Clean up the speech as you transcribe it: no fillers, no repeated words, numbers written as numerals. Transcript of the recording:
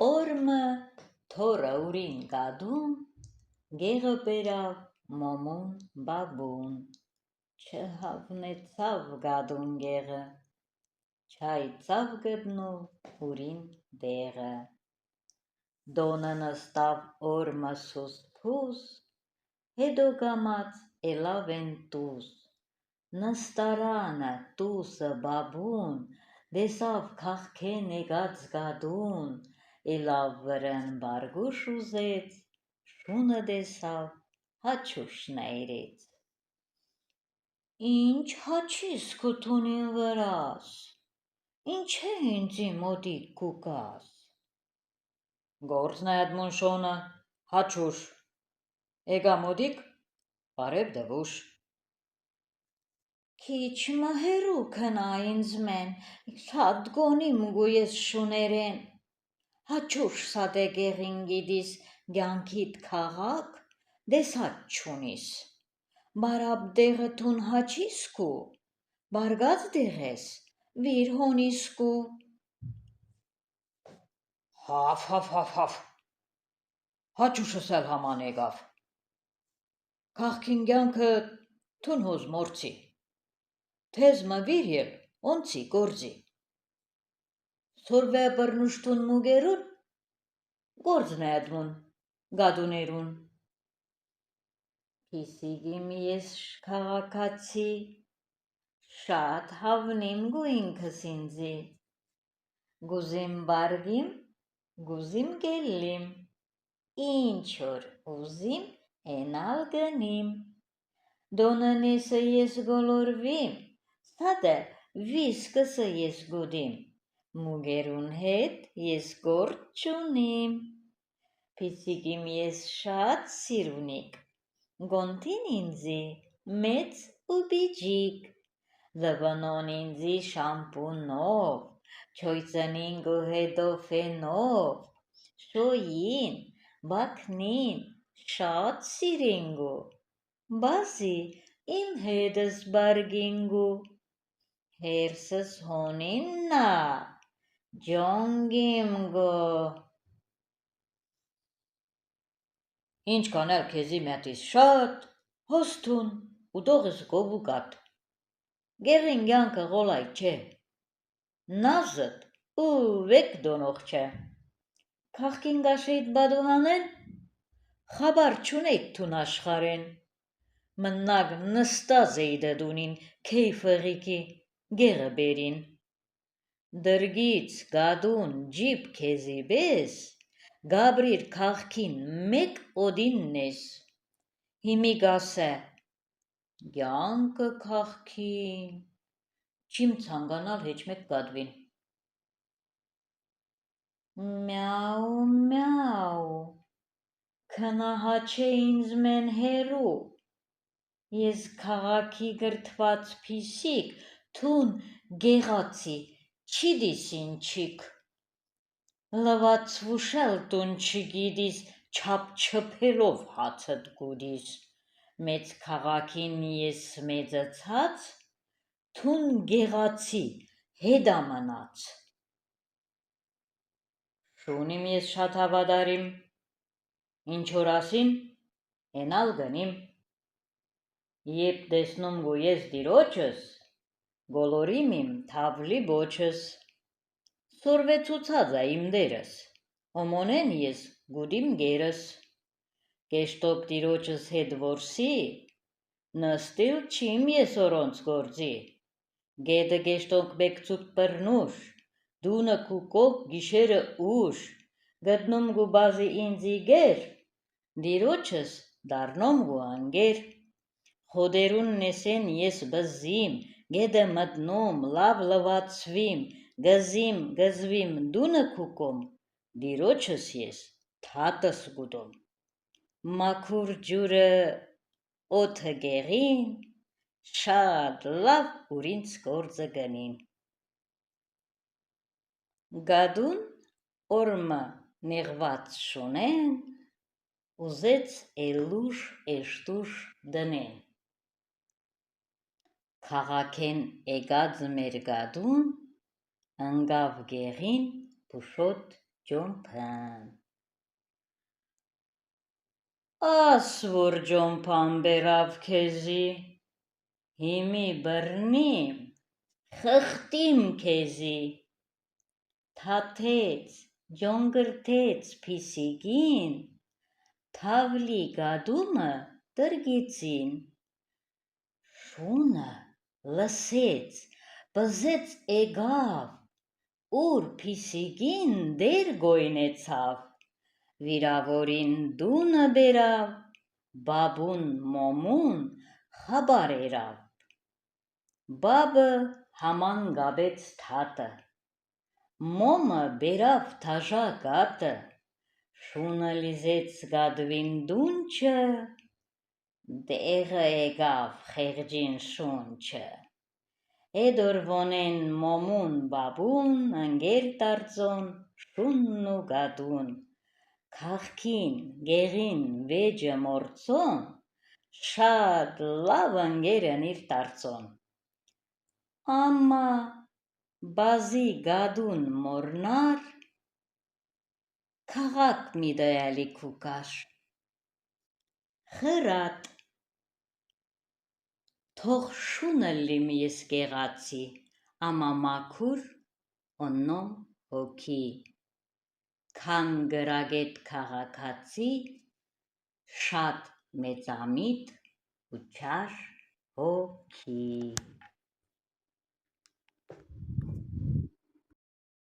Օրմը թորը ուրին գադուն, գեղը բերավ մոմուն բաբուն, չհավնեցավ գադուն գեղը, չայցավ գտնու ուրին դեղը, դոնը նստավ օրմը սուսփուս, հետո գամած ելավ են տուս, նստարանը տուսը բաբուն, դեսավ քաղքեն եկած գադուն, ելավ վրան բարգուշ ուզեց, շունը դեսավ հաչուշն այրեց: Ինչ հաչիս քո թունին վրաս, ինչ է ինձի մոտիկ կուկաս: Գործն է Էդմուն շոնը, հաչուշ, էգա մոտիկ, բարև դվուշ: Քիչ մը հեռու քնա ինձմեն, շատ գոնիմ գույես շուներեն, հաչուշ սատե գեղին գիտիս կյանքիդ քաղաք, դեսած չունիս, բարապ դեղը թուն հաչիս քու, բարգած դեղես վիր հոնիս քու: Հաֆ, հաչուշս էլ համան եկավ, քաղքին կյանքը թուն հոզ մորցի, թեզ մը վիր ել օնցի գործի: Սորվե բռնուշտուն մուգերուն, գործն է Էդմուն գադուներուն: Փիսիգիմ ես քաղաքացի, շատ հավնիմ գույնքս ինձի, գուզիմ բարգիմ, գուզիմ գելլիմ, ինչ որ ուզիմ էնալ գնիմ, դոննեսը ես գոլորվիմ, սատը վիսկսը ես գուդիմ, մուգերուն հետ ես գործ չունիմ: Փիսիգիմ ես շատ սիրունիկ, գոնտին ինձի մեծ ու բիջիկ, լվնոն ինձի շամպունով, չոյցնինգ ու հետո ֆենով, շոյին, բաքնին շատ սիրինգու, բազի իմ հետս բարգինգու, հերսս հոնիննա, ջոնգիմգո: Ինչ կանել քեզի մետիս շատ, հոս թուն ու տողս գովուկատ: Գեղին կյանքը ղոլայ չէ, նազըտ ու վեք դոնող չէ, քաղքին գաշեիդ բադուհանեն, խաբար չունեիդ թուն աշխարեն, մնաք նստած էիդը դունին քեյֆըղիկի գեղը բերին, դրգից գադուն ջիպ քեզի բես, գաբրիր քաղքին մեկ օդիննես, հիմի գասե, կյանքը քաղքին, չիմ ցանկանալ հեչմեկ գադվին: Միաու, քնա հաչե ինձմեն հեռու, ես քաղաքի գրթված փիսիկ, թուն գեղացի չիդիս ինչիք, լվացվուշ էլ տուն չգիտիս չափչփելով հացդ գուդիս, մեծ քաղաքին ես մեծացած, թուն գեղացի հետա մնաց: Շունիմ ես շատ հավատարիմ, ինչ որ ասին էնալ գնիմ, եբ տեսնումգու ես դիրոջս, գոլորիմ իմ թավլի բոչս, սորվե ցուցած ա իմ դերս, օմոնեն ես գուդիմ գերս, կեշտոկ տիրոջս հետ որսի, նստիլ չիմ ես օրոնց գործի, գետը կեշտոկ բեկցուկ պռնուշ, դունը քուկոկ գիշերը ուշ, գտնումգու բազի ինձի գեր, դիրոջս դառնոմգու անգեր, խոդերուն նեսեն ես բզզիմ, գետը մտնում, լավ լվացվիմ, գզիմ, գզվիմ դունը քուկոմ, դիրոջս ես թատս գուդում, մաքուր ջուրը օդը գեղին, շատ լավ ուրինց գործը գնին: Գադուն օրմը նեղված շունեն, ուզեց էլուշ էշտուշ դնեն, քաղաքեն եկած մեր գադուն, ընկավ գեղին փուշոտ ջոմփան։ Աս որ ջոմփան բերավ քեզի, հիմի բռնիմ, խխտիմ քեզի։ Թաթեց, ջոնգրթեց փիսիգին, թավլի գադումը տրգիցին։ Շունը լսեց, բզեց էգավ, ուր փիսիգին դեր գոյնեցավ, վիրավորին դունը բերավ, բաբուն մոմուն խաբար երավ։ Բաբը haman գաբեց թատը, մոմը բերավ թաժա գատը, շունը լիզեց գադվին դունչը, դեղը էգավ խեղճին շունչը։ Էդոր վոնեն մոմուն բաբուն ընգեր տարծոն շունն ու գադուն, քաղքին գեղին վեջը մորցոն, շատ լավ ընգերն իր տարծոն։ Ամմա բազի գադուն մորնար, քաղաք մի դայալիքու կար։ Խրատ, թող շունը լիմ ես գեղացի, ամա մաքուր օնոմ հոգի, քան գրագետ քաղաքացի, շատ մեծամիտ ու չար հոգի։